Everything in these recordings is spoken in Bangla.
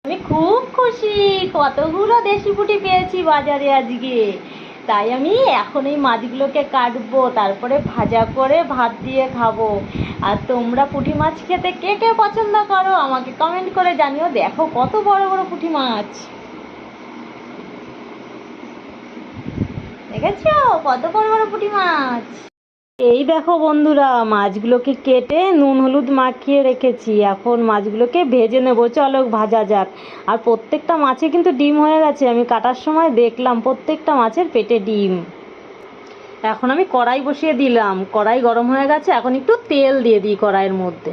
আমি খুব খুশি, কতগুলো দেশি পুঁটি পেয়েছি বাজারে আজকে। তাই আমি এখন এই মাছগুলোকে কাটবো, তারপরে ভাজা করে ভাত দিয়ে খাবো। আর তোমরা পুঁটি মাছ খেতে কে কে পছন্দ করো আমাকে কমেন্ট করে জানিও। দেখো কত বড় বড় পুঁটি মাছ, দেখেছো কত বড় বড় পুঁটি মাছ। এই দেখো বন্ধুরা, মাছগুলোকে কেটে নুন হলুদ মাখিয়ে রেখেছি। এখন মাছগুলোকে ভেজে নেব, চলো ভাজা যাক। আর প্রত্যেকটা মাছে কিন্তু ডিম হয়ে গেছে, আমি কাটার সময় দেখলাম প্রত্যেকটা মাছের পেটে ডিম। এখন আমি কড়াই বসিয়ে দিলাম, কড়াই গরম হয়ে গেছে, এখন একটু তেল দিয়ে দিই কড়াইয়ের মধ্যে।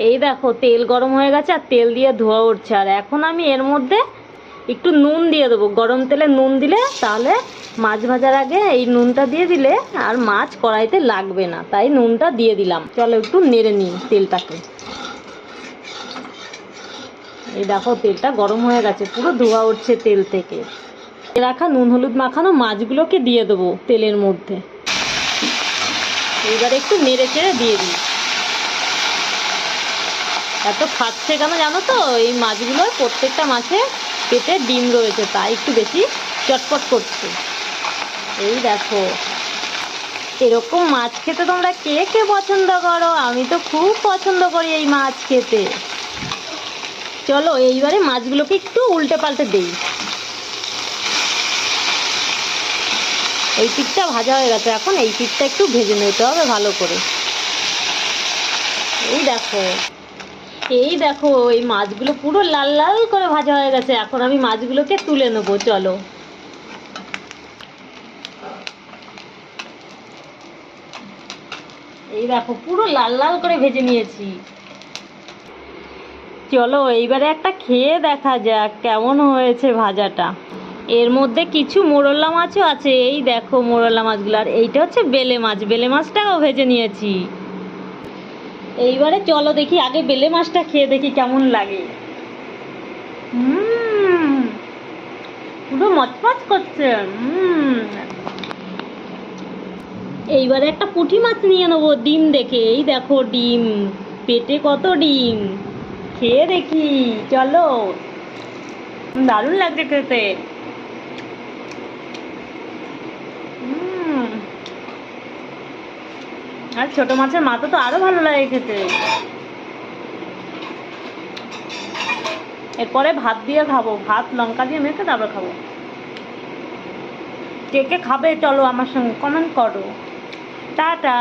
এই দেখো তেল গরম হয়ে গেছে আর তেল দিয়ে ধোয়া উঠছে। আর এখন আমি এর মধ্যে একটু নুন দিয়ে দেবো। গরম তেলে নুন দিলে তাহলে মাছ ভাজার আগে এই নুনটা দিয়ে দিলে আর মাছ কড়াইতে লাগবে না, তাই নুনটা দিয়ে দিলাম। চলো একটু নেড়ে নিই তেলটাকে। এই দেখো তেলটা গরম হয়ে গেছে, পুরো ধোয়া উঠছে তেল থেকে। রাখা নুন হলুদ মাখানো মাছগুলোকে দিয়ে দেবো তেলের মধ্যে। এইবার একটু নেড়ে চেড়ে দিয়ে দিই। এত ফাটছে কেন জানো তো, এই মাছগুলোর প্রত্যেকটা মাছে পেটে ডিম রয়েছে, তাই একটু বেশি চটপট করছে। এই দেখো এরকম মাছ খেতে তোমরা কে কে পছন্দ করো? আমি তো খুব পছন্দ করি এই মাছ খেতে। চলো এইবারে মাছগুলোকে একটু উল্টে পাল্টে দিই। এই পিঠটা ভাজা হয়ে গেছে, এখন এই পিঠটা একটু ভেজে নিতে হবে ভালো করে। এই দেখো এই দেখো এই মাছগুলো পুরো লাল লাল করে ভাজা হয়ে গেছে। এখন আমি মাছগুলোকে তুলে নেবো, চলো। এই দেখো পুরো লাল লাল করে ভেজে নিয়েছি। চলো এইবারে একটা খেয়ে দেখা যাক কেমন হয়েছে ভাজাটা। এর মধ্যে কিছু মোরলা মাছও আছে, এই দেখো মোরলা মাছগুলো। আর এইটা হচ্ছে বেলে মাছ, বেলে মাছটাও ভেজে নিয়েছি। এইবারে চলো দেখি, আগে বেলে মাছটা খেয়ে দেখি কেমন লাগে। পুরো মচমচ করছে। এইবারে একটা পুঁটি মাছ নিয়ে নেবো ডিম দেখে। এই দেখো ডিম, পেটে কত ডিম। খেয়ে দেখি চলো, দারুণ লাগছে খেতে। আর ছোট মাছের মাথা তো আরো ভালো লাগে খেতে। এরপরে ভাত দিয়ে খাবো, ভাত লঙ্কা দিয়ে মেখে তারপর খাবো। কে কে খাবে চলো আমার সঙ্গে কমেন্ট করো। টাটা।